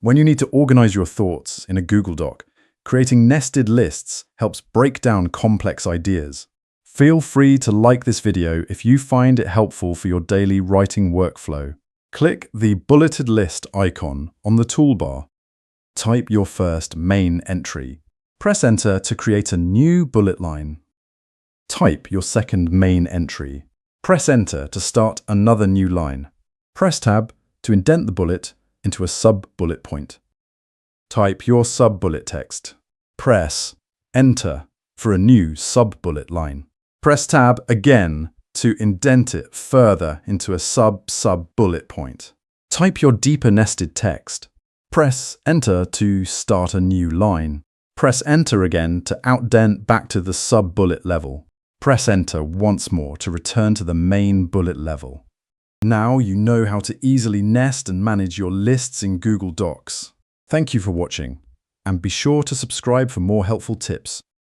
When you need to organize your thoughts in a Google Doc, creating nested lists helps break down complex ideas. Feel free to like this video if you find it helpful for your daily writing workflow. Click the bulleted list icon on the toolbar. Type your first main entry. Press Enter to create a new bullet line. Type your second main entry. Press Enter to start another new line. Press Tab to indent the bullet into a sub-bullet point. Type your sub-bullet text. Press Enter for a new sub-bullet line. Press Tab again to indent it further into a sub-bullet point. Type your deeper nested text. Press Enter to start a new line. Press Enter again to outdent back to the sub-bullet level. Press Enter once more to return to the main bullet level. Now you know how to easily nest and manage your lists in Google Docs. Thank you for watching, and be sure to subscribe for more helpful tips.